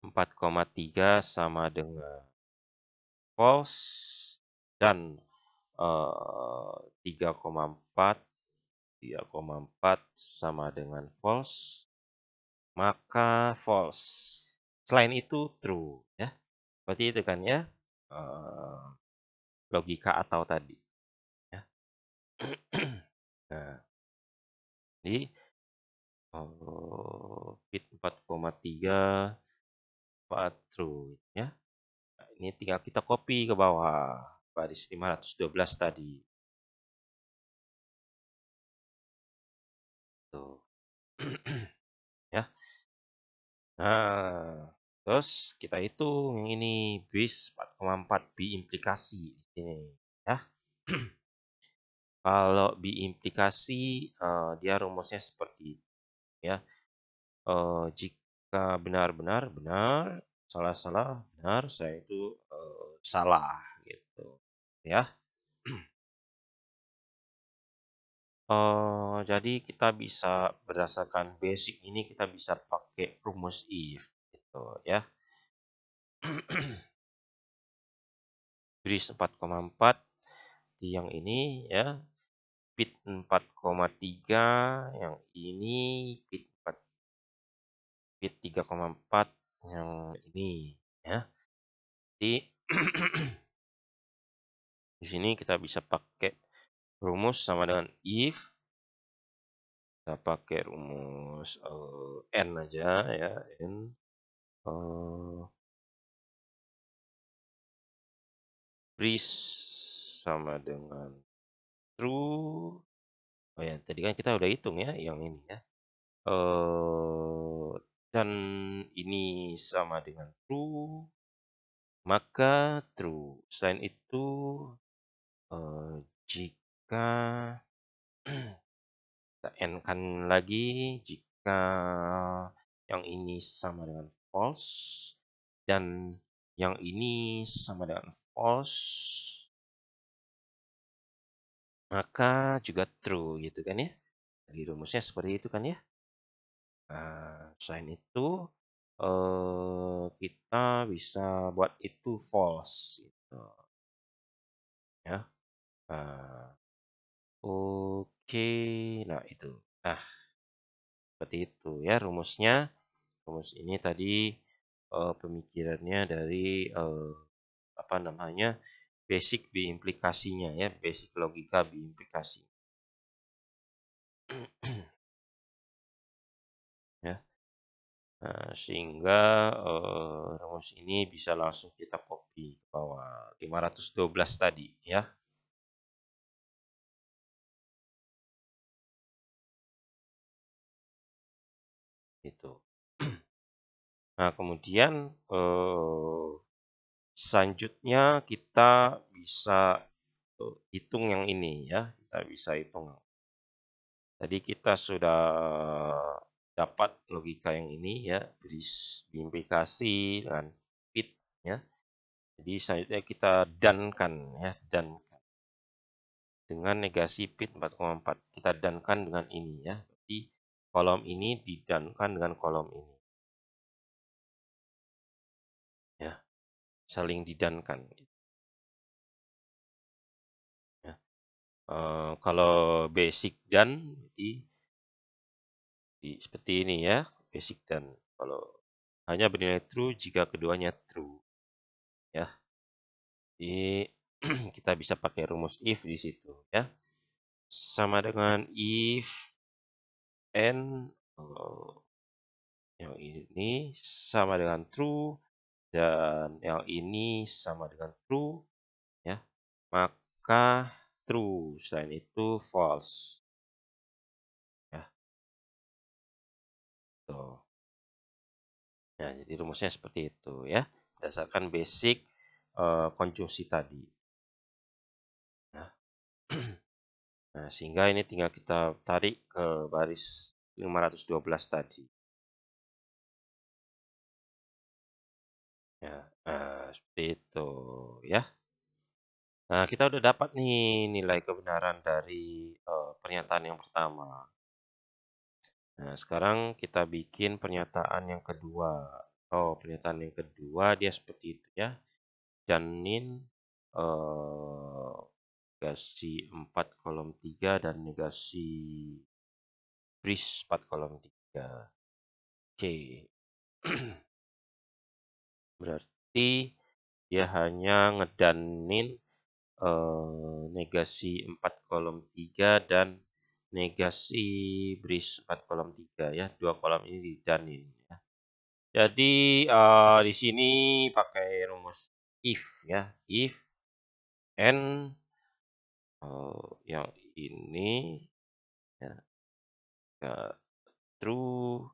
4,3 sama dengan false dan 3,4 sama dengan false, maka false. Selain itu true ya. Berarti itu kan ya logika atau tadi ya. Nah, jadi bit 4,3 true ya. Nah, ini tinggal kita copy ke bawah baris 512 tadi. Tuh. Ya. Nah, terus kita hitung yang ini bis 4,4 biimplikasi di sini ya. Kalau biimplikasi dia rumusnya seperti ini ya. Jika benar-benar benar, salah-salah benar, saya itu salah gitu ya. Jadi kita bisa berdasarkan basic ini kita bisa pakai rumus if gitu ya. Bris 4,4 di yang ini ya. Pit 4,3 yang ini pit 3,4 yang ini ya. Jadi di sini kita bisa pakai rumus sama dengan if. Kita pakai rumus n aja ya, n bris sama dengan true. Oh ya, tadi kan kita udah hitung ya yang ini ya. Dan ini sama dengan true, maka true. Selain itu, jika kita n-kan lagi, jika yang ini sama dengan false, dan yang ini sama dengan false, maka juga true gitu kan ya. Jadi rumusnya seperti itu kan ya. Nah, selain itu kita bisa buat itu false gitu ya. Nah, oke, nah itu. Nah, seperti itu ya rumusnya. Rumus ini tadi pemikirannya dari apa namanya, basic biimplikasinya ya, basic logika biimplikasi. Ya. Nah, sehingga rumus ini bisa langsung kita copy ke bawah 512 tadi ya. Itu. Nah, kemudian selanjutnya kita bisa hitung yang ini ya. Kita bisa hitung. Tadi kita sudah dapat logika yang ini ya, biimplikasi dengan fit ya. Jadi selanjutnya kita dankan ya, dan dengan negasi fit 4,4. Kita dankan dengan ini ya. Jadi kolom ini didankan dengan kolom ini. Ya, saling didankan. Ya. Kalau basic dan jadi seperti ini ya, basic dan kalau hanya bernilai true jika keduanya true ya. Jadi kita bisa pakai rumus if di situ ya. Sama dengan if n yang ini sama dengan true dan yang ini sama dengan true ya. Maka true, selain itu false ya. Tuh. Ya, jadi rumusnya seperti itu ya. Berdasarkan basic konjungsi tadi. Ya. Nah, sehingga ini tinggal kita tarik ke baris 512 tadi. Ya, seperti itu ya. Nah, kita udah dapat nih nilai kebenaran dari pernyataan yang pertama. Nah, sekarang kita bikin pernyataan yang kedua. Oh, pernyataan yang kedua dia seperti itu ya. Janin negasi 4 kolom 3 dan negasi bris 4 kolom 3. Oke. Berarti dia hanya ngedanin negasi 4 kolom 3 dan negasi bris 4 kolom 3 ya. Dua kolom ini didanin ya. Jadi di sini pakai rumus if ya. If n yang ini ya, true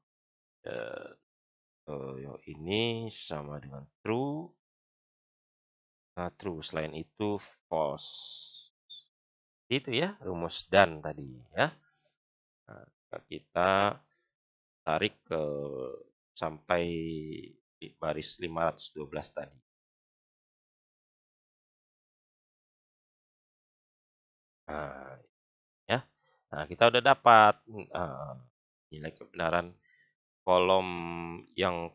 yang ini sama dengan true. Nah, true. Selain itu false. Itu ya rumus dan tadi ya. Nah, kita tarik ke sampai di baris 512 tadi. Nah, ya. Nah, kita udah dapat nilai kebenaran kolom yang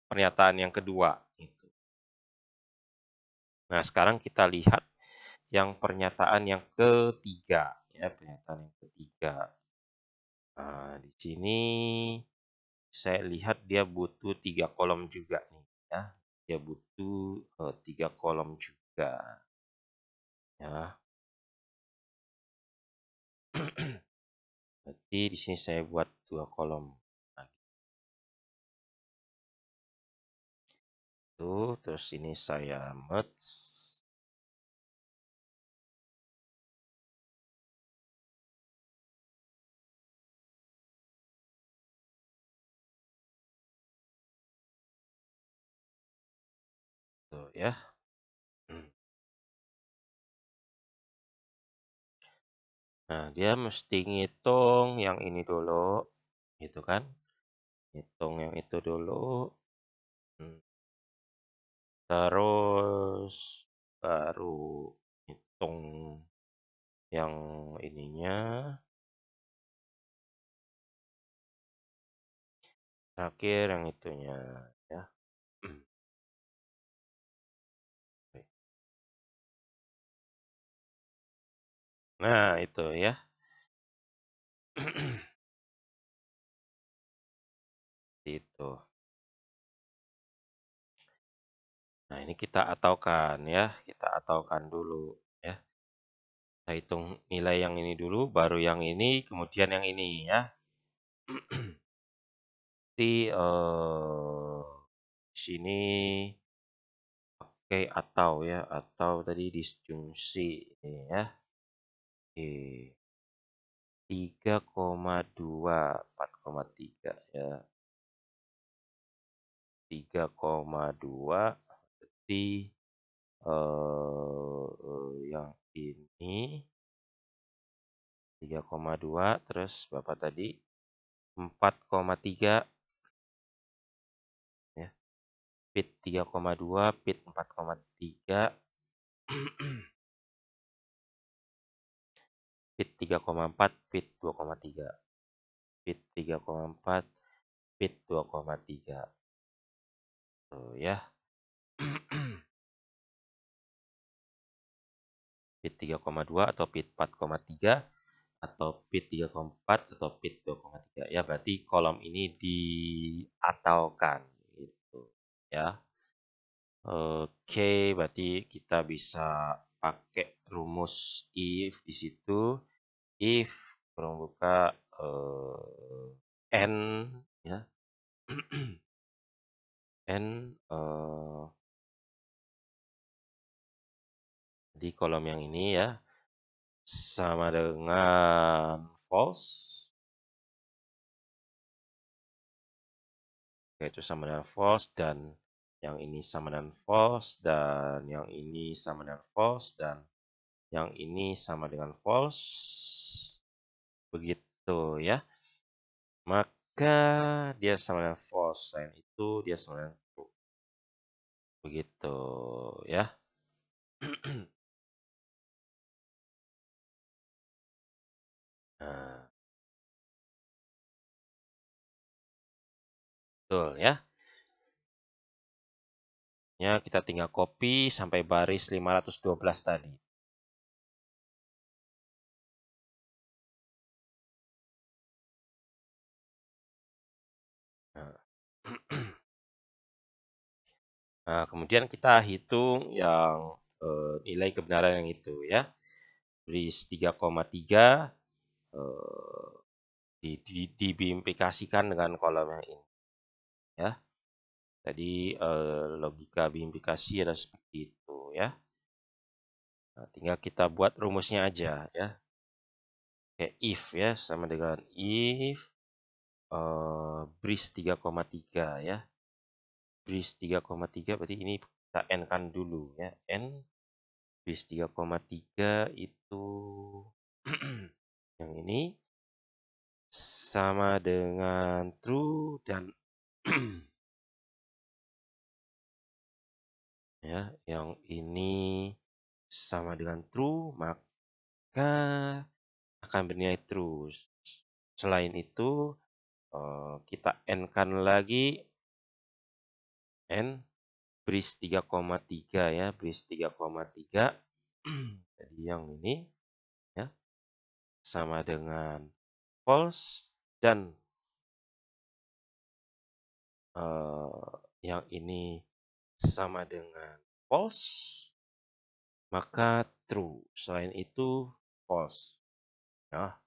pernyataan yang kedua. Gitu. Nah, sekarang kita lihat yang pernyataan yang ketiga. Ya, pernyataan yang ketiga. Nah, di sini saya lihat dia butuh 3 kolom juga nih. Ya, dia butuh 3 kolom juga. Ya. Berarti di sini saya buat 2 kolom. Nah, gitu. Terus ini saya merge. Tuh ya. Nah, dia mesti ngitung yang ini dulu, gitu kan? Hitung yang itu dulu. Terus baru hitung yang ininya. Terakhir yang itunya ya. Nah, itu ya. Itu. Nah, ini kita ataukan ya, kita ataukan dulu ya. Kita hitung nilai yang ini dulu, baru yang ini, kemudian yang ini ya. Nanti sini pakai atau ya, atau tadi disjungsi ini ya. Oke. 3,2, 4,3 ya. 3,2 berarti yang ini 3,2 terus Bapak tadi 4,3 ya. Pit 3,2, pit 4,3, pit 3,4, pit 2,3. Pit 3,4, pit 2,3. Tuh ya. Pit 3,2 atau pit 4,3 atau pit 3,4 atau pit 2,3 ya, berarti kolom ini diataukan gitu ya. Oke, berarti kita bisa pakai rumus if di situ. If kurung buka n ya. N di kolom yang ini ya sama dengan false. Itu sama dengan false dan yang ini sama dengan false dan yang ini sama dengan false dan yang ini sama dengan false. Begitu ya. Maka dia sama dengan false. Selain itu dia sama dengan true. Begitu ya. Nah, betul ya. Ya, kita tinggal copy sampai baris 512 tadi. Nah. Nah, kemudian kita hitung yang nilai kebenaran yang itu ya. Baris 3,3 diimplikasikan dengan kolom yang ini ya. Jadi logika biimplikasi adalah seperti itu ya. Nah, tinggal kita buat rumusnya aja ya. Kayak if ya, sama dengan if bris 3,3 ya. Bris 3,3 berarti ini kita n kan dulu ya. N bris 3,3 itu yang ini sama dengan true dan ya, yang ini sama dengan true, maka akan bernilai true. Selain itu, kita n-kan lagi n bris 3,3 ya, bris 3,3. Jadi yang ini ya sama dengan false dan yang ini sama dengan false, maka true. Selain itu false. Ya.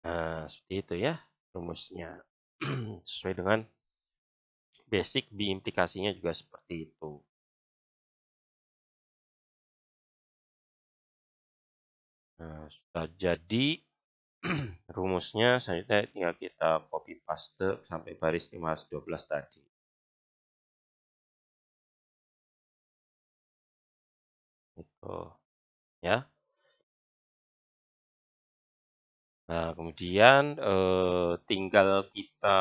Nah, seperti itu ya rumusnya. Sesuai dengan basic biimplikasinya juga seperti itu. Nah, sudah jadi rumusnya, selanjutnya tinggal kita copy paste sampai baris 512 tadi. Itu ya. Nah, kemudian tinggal kita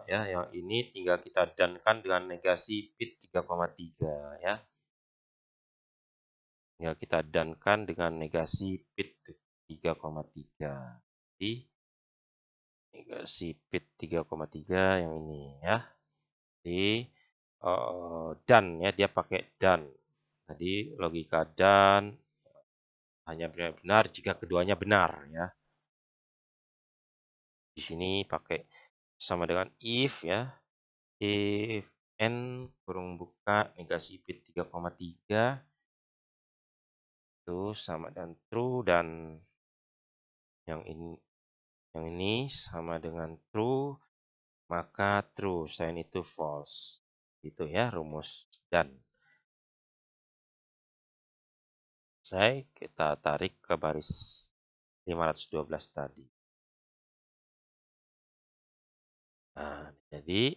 ya yang ini tinggal kita dankan dengan negasi pit 3,3 ya. Tinggal kita dankan dengan negasi pit 3,3. Jadi negasi pit 3,3 yang ini ya. Jadi dan ya, dia pakai dan. Tadi logika dan hanya benar-benar jika keduanya benar ya. Di sini pakai sama dengan if ya. If N kurung buka negasi bit 3,3 itu sama dengan true, dan yang ini sama dengan true, maka true, selain itu false. Itu ya rumus. Dan kita tarik ke baris 512 tadi. Nah, jadi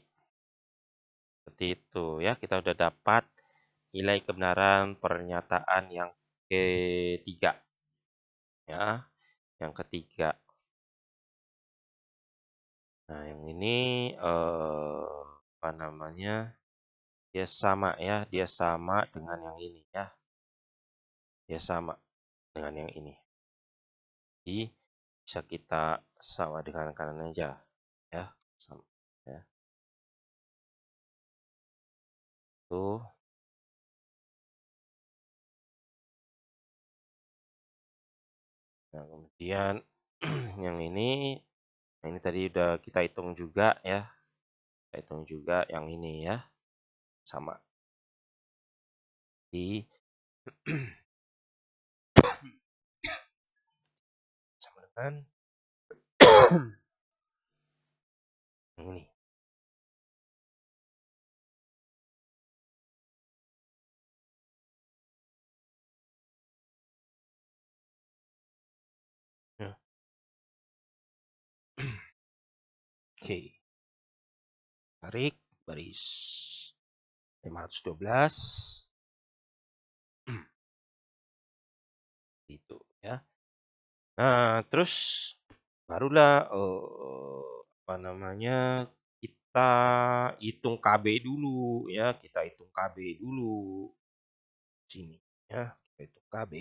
seperti itu ya, kita udah dapat nilai kebenaran pernyataan yang ketiga. Ya, yang ketiga. Nah, yang ini apa namanya? Dia sama ya, dia sama dengan yang ini ya. Dia sama dengan yang ini. Jadi bisa kita sama dengan kanan aja ya. Sama ya. Tuh. Nah, kemudian yang ini tadi udah kita hitung juga ya. Kita hitung juga yang ini ya. Sama. Di sama dengan yang ini. Ya. Oke. Tarik baris 512. Gitu ya. Nah, terus barulah apa namanya? Kita hitung KB dulu ya, kita hitung KB dulu. Sini ya, kita hitung KB.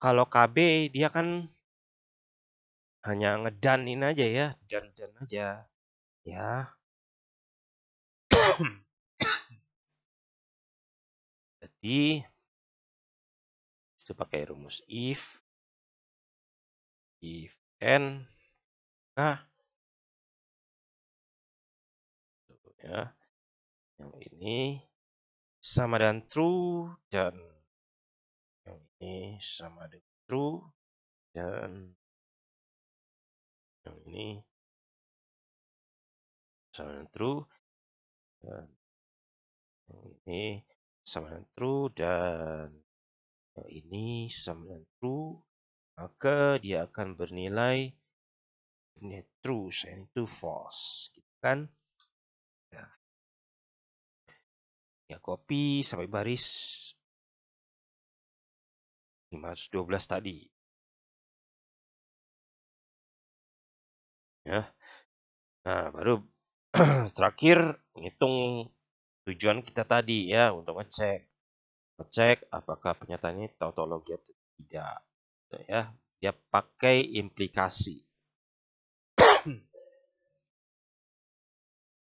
Kalau KB dia kan hanya ngedanin aja ya, dan aja ya. Jadi itu pakai rumus if n nah ya, yang ini sama dengan true, dan yang ini sama dengan true, dan yang ini sama dengan true, dan yang ini sama dengan true, dan yang ini sama dengan true, maka dia akan bernilai ini true, dan itu false, gitu kan? Ya, ya copy sampai baris 512 tadi. Ya. Nah, baru terakhir ngitung tujuan kita tadi ya, untuk ngecek apakah pernyataannya tautologi atau tidak. Gitu ya, dia pakai implikasi.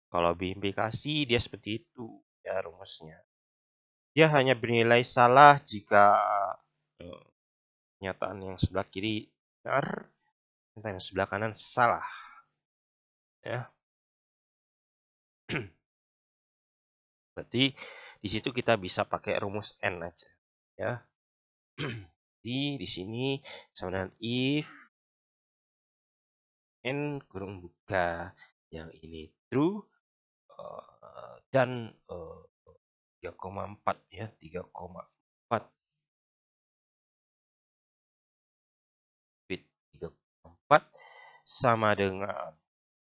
Kalau berimplikasi dia seperti itu ya rumusnya. Dia hanya bernilai salah jika pernyataan yang sebelah kiri benar, pernyataan yang sebelah kanan salah. Ya. Berarti di situ kita bisa pakai rumus n aja. Ya. Di sini sama dengan if n kurung buka yang ini true dan 3,4 ya, 3,4 bit 3,4 sama dengan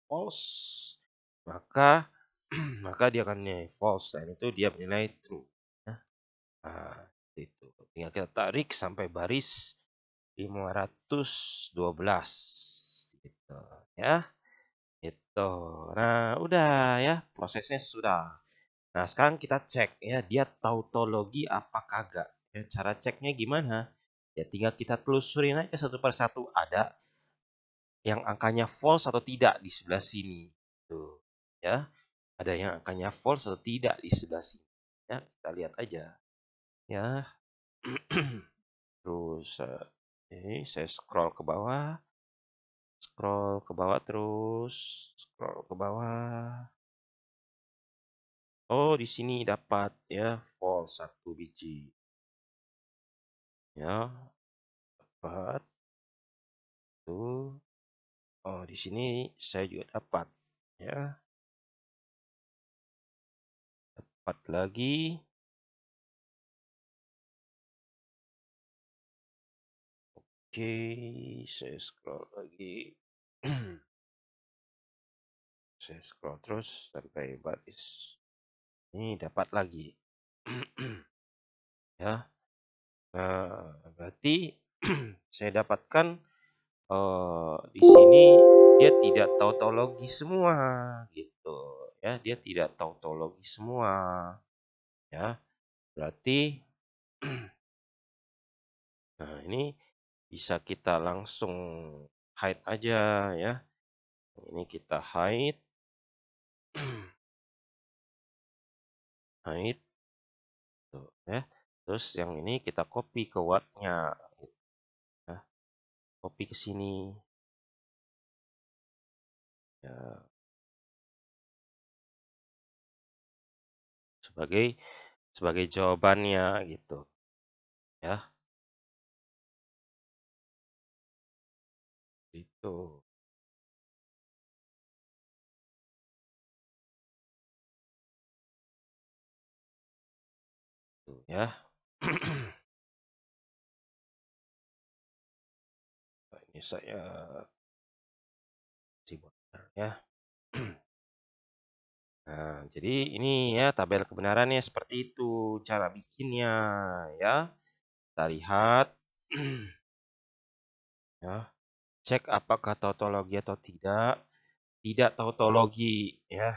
false, maka dia akan nilai false, dan itu dia bernilai true. Nah, itu tinggal kita tarik sampai baris 512 gitu ya. Itu. Nah, udah ya, prosesnya sudah. Nah, sekarang kita cek ya, dia tautologi apa kagak. Ya, cara ceknya gimana? Ya tinggal kita telusurin aja satu per satu, ada yang angkanya false atau tidak di sebelah sini. Tuh, ya. Ada yang angkanya false atau tidak di sebelah sini. Ya, kita lihat aja. Ya. Terus ini saya scroll ke bawah. Scroll ke bawah terus, scroll ke bawah. Oh, di sini dapat ya, false 1 biji. Ya, dapat tuh. Oh, di sini saya juga dapat ya. Dapat lagi. Oke, saya scroll lagi. Saya scroll terus sampai baris. Ini dapat lagi. Ya. Nah, berarti saya dapatkan di sini dia tidak tautologi semua gitu ya. Dia tidak tautologi semua ya. Berarti nah ini bisa kita langsung hide aja ya. Ini kita hide. Hide tuh ya. Terus yang ini kita copy ke Word-nya ya. Copy ke sini. Ya, sebagai jawabannya gitu ya. Itu tuh ya. Nah, ini saya sibuk ya. Nah, jadi ini ya tabel kebenarannya seperti itu cara bikinnya ya. Kita lihat ya. Cek apakah tautologi atau tidak. Tidak tautologi ya.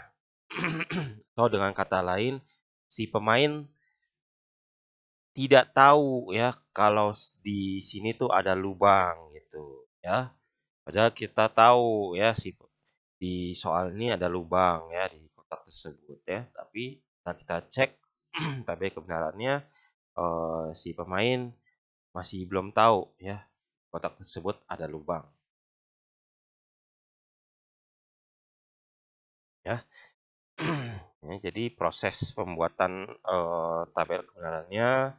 Atau dengan kata lain, si pemain tidak tahu ya kalau di sini tuh ada lubang gitu ya. Padahal kita tahu ya di soal ini ada lubang ya di kotak tersebut ya. Tapi kita cek tabel kebenarannya si pemain masih belum tahu ya kotak tersebut ada lubang ya. Ya, jadi proses pembuatan tabel kebenarannya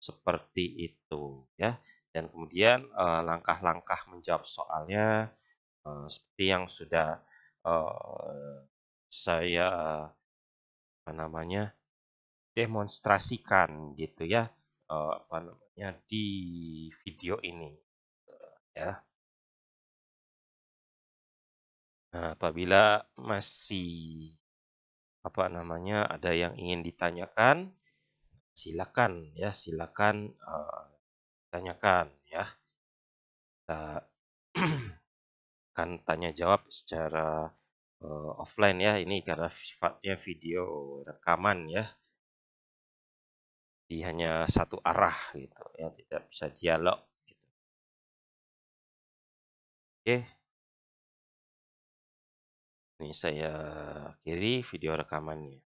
seperti itu ya. Dan kemudian langkah-langkah menjawab soalnya seperti yang sudah saya apa namanya demonstrasikan gitu ya apa namanya di video ini ya. Nah, apabila masih apa namanya ada yang ingin ditanyakan, silakan ya, silakan tanyakan ya. Kita akan tanya jawab secara offline ya. Ini karena sifatnya video rekaman ya. Jadi hanya satu arah gitu ya, tidak bisa dialog gitu. Oke, ini saya akhiri video rekamannya.